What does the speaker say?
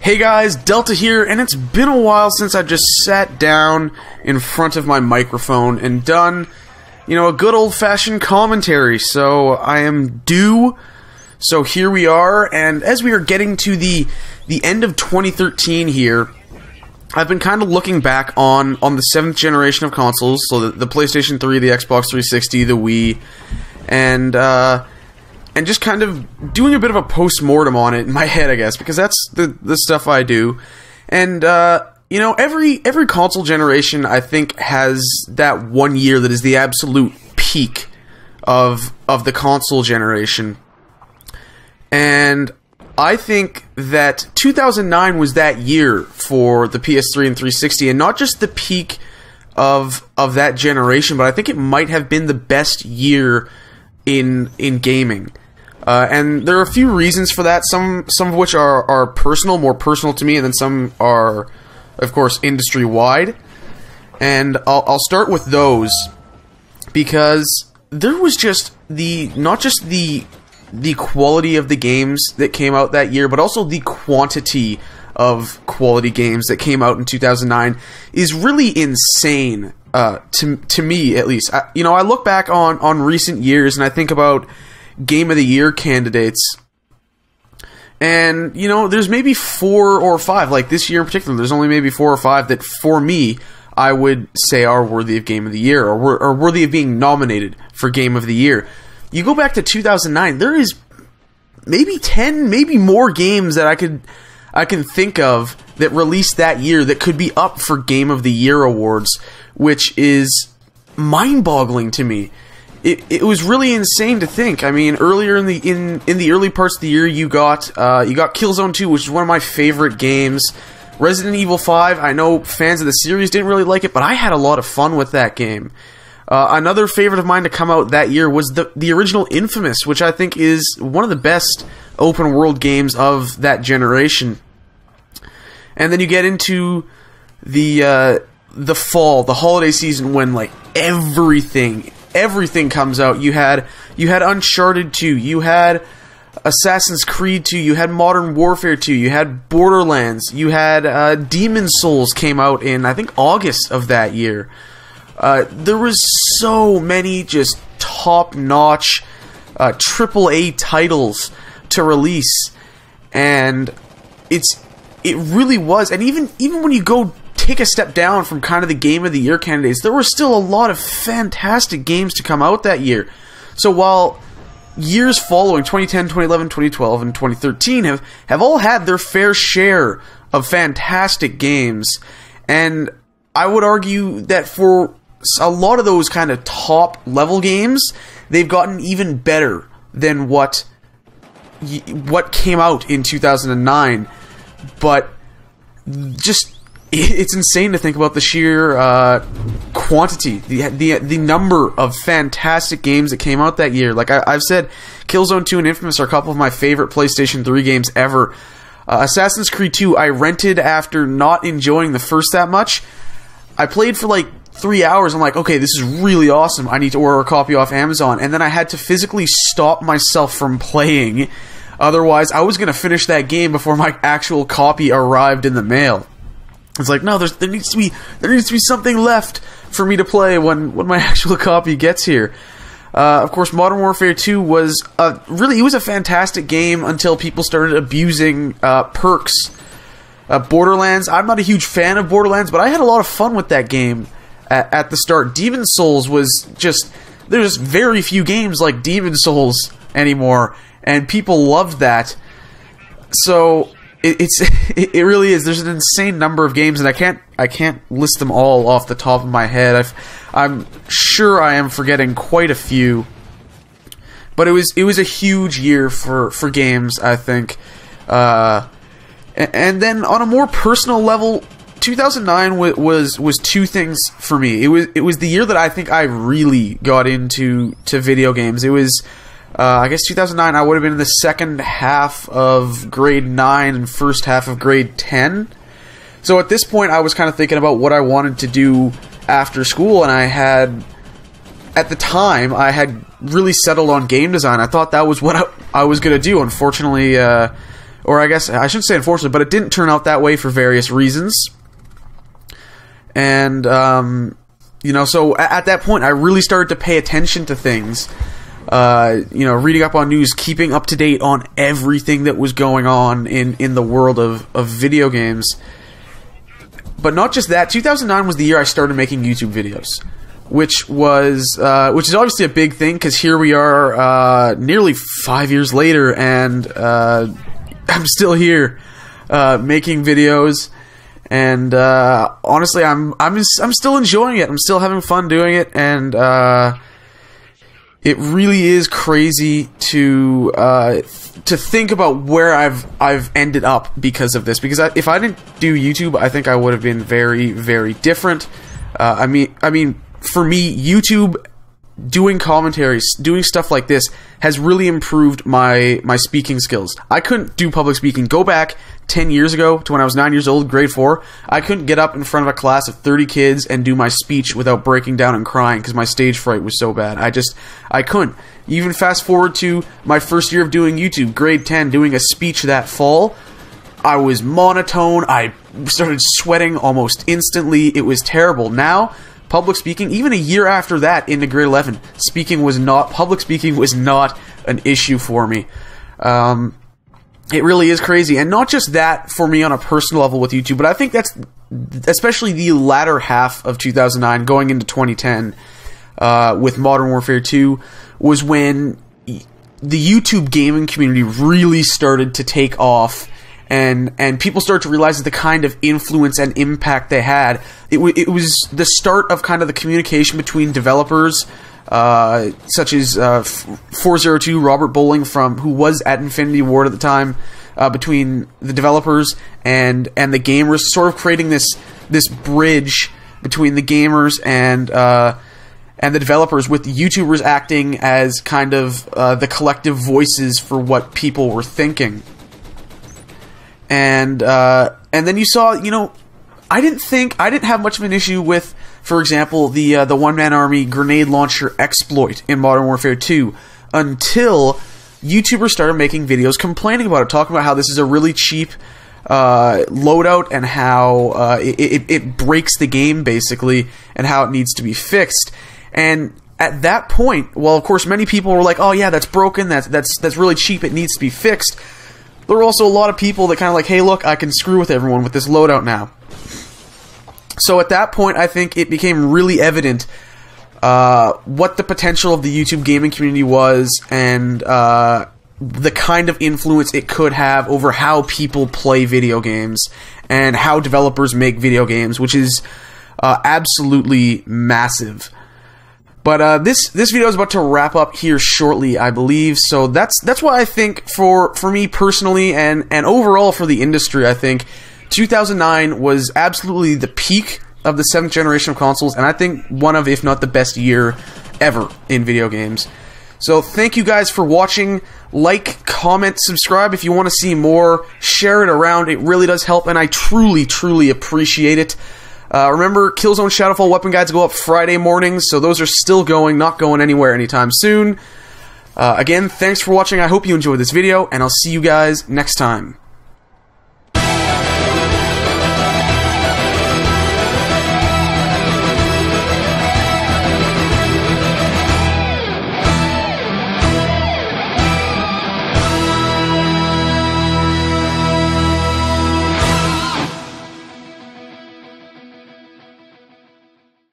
Hey guys, Delta here, and it's been a while since I just sat down in front of my microphone and done, a good old-fashioned commentary, so I am due. So here we are, and as we are getting to the end of 2013 here, I've been kind of looking back on the 7th generation of consoles, so the PlayStation 3, the Xbox 360, the Wii, and just kind of doing a bit of a post-mortem on it in my head, I guess, because that's the stuff I do. And, every console generation, I think, has that one year that is the absolute peak of the console generation. And I think that 2009 was that year for the PS3 and 360, and not just the peak of that generation, but I think it might have been the best year in gaming. And there are a few reasons for that, some of which are personal, more personal to me, and then some are, of course, industry-wide. And I'll start with those, because there was just not just the quality of the games that came out that year, but also the quantity of quality games that came out in 2009 is really insane, to me, at least. I look back on recent years, and I think about Game of the Year candidates, and there's maybe 4 or 5, like this year in particular, there's only maybe 4 or 5 that for me I would say are worthy of Game of the Year, or worthy of being nominated for Game of the Year. You go back to 2009, there is maybe 10, maybe more games that I can think of that released that year that could be up for Game of the Year awards, which is mind-boggling to me. It was really insane to think. I mean, earlier in the early parts of the year, you got Killzone 2, which is one of my favorite games. Resident Evil 5, I know fans of the series didn't really like it, but I had a lot of fun with that game. Another favorite of mine to come out that year was the original Infamous, which I think is one of the best open world games of that generation. And then you get into the fall, the holiday season, when like everything comes out. You had Uncharted 2, you had Assassin's Creed 2, you had Modern Warfare 2, you had Borderlands, you had Demon's Souls came out in, I think, August of that year. There was so many just top-notch AAA titles to release, and it really was. And even when you go take a step down from kind of the Game of the Year candidates, there were still a lot of fantastic games to come out that year. So while years following, 2010, 2011, 2012, and 2013 have all had their fair share of fantastic games, and I would argue that for a lot of those kind of top level games, they've gotten even better than what came out in 2009. But just, it's insane to think about the sheer quantity, the number of fantastic games that came out that year. Like I've said, Killzone 2 and Infamous are a couple of my favorite PlayStation 3 games ever. Assassin's Creed 2 I rented after not enjoying the first that much. I played for like 3 hours. I'm like, okay, this is really awesome. I need to order a copy off Amazon. And then I had to physically stop myself from playing. Otherwise, I was going to finish that game before my actual copy arrived in the mail. It's like, no, there needs to be something left for me to play when my actual copy gets here. Of course, Modern Warfare 2 was it was a fantastic game until people started abusing perks. Borderlands, I'm not a huge fan of Borderlands, but I had a lot of fun with that game at the start. Demon's Souls was just, there's very few games like Demon's Souls anymore, and people loved that. So it really is. There's an insane number of games, and I can't list them all off the top of my head. I'm sure I am forgetting quite a few, but it was a huge year for games, I think. And then on a more personal level, 2009 was two things for me. It was the year that I think I really got into video games. It was, I guess 2009, I would have been in the second half of grade 9 and first half of grade 10. So at this point, I was kind of thinking about what I wanted to do after school, and at the time, I had really settled on game design. I thought that was what I was going to do. Unfortunately, or I guess I shouldn't say unfortunately, but it didn't turn out that way for various reasons. And you know, so at that point, I really started to pay attention to things. You know, reading up on news, keeping up to date on everything that was going on in the world of video games. But not just that, 2009 was the year I started making YouTube videos, which is obviously a big thing, because here we are nearly 5 years later, and I'm still here making videos. And honestly, I'm still enjoying it. I'm still having fun doing it, and it really is crazy to think about where I've ended up because of this. Because if I didn't do YouTube, I think I would have been very, very different. I mean, for me, YouTube, doing commentaries, doing stuff like this has really improved my speaking skills. I couldn't do public speaking. Go back 10 years ago to when I was 9 years old, grade 4. I couldn't get up in front of a class of 30 kids and do my speech without breaking down and crying because my stage fright was so bad. I couldn't. Even fast forward to my first year of doing YouTube, grade 10, doing a speech that fall. I was monotone. I started sweating almost instantly. It was terrible. Now, public speaking, even a year after that, into grade 11, public speaking was not an issue for me. It really is crazy. And not just that for me on a personal level with YouTube, but I think that's especially the latter half of 2009 going into 2010 with Modern Warfare 2 was when the YouTube gaming community really started to take off. And people start to realize the kind of influence and impact they had. It was the start of kind of the communication between developers, such as 402 Robert Bowling who was at Infinity Ward at the time, between the developers and the gamers, sort of creating this bridge between the gamers and the developers, with the YouTubers acting as kind of the collective voices for what people were thinking. And then you saw, you know, I didn't have much of an issue with, for example, the one-man army grenade launcher exploit in Modern Warfare 2 until YouTubers started making videos complaining about it, talking about how this is a really cheap loadout and how it breaks the game basically, and how it needs to be fixed. And at that point, well, of course, many people were like, "Oh yeah, that's broken. That's really cheap. It needs to be fixed." There were also a lot of people that kind of like, hey, look, I can screw with everyone with this loadout now. So at that point, I think it became really evident what the potential of the YouTube gaming community was, and the kind of influence it could have over how people play video games and how developers make video games, which is absolutely massive. But this video is about to wrap up here shortly, I believe. So that's why I think for me personally and overall for the industry, I think 2009 was absolutely the peak of the 7th generation of consoles, and I think one of, if not the best year ever in video games. So thank you guys for watching. Like, comment, subscribe if you want to see more. Share it around. It really does help, and I truly, truly appreciate it. Remember, Killzone Shadowfall weapon guides go up Friday mornings, so those are still going, not going anywhere anytime soon. Again, thanks for watching. I hope you enjoyed this video, and I'll see you guys next time.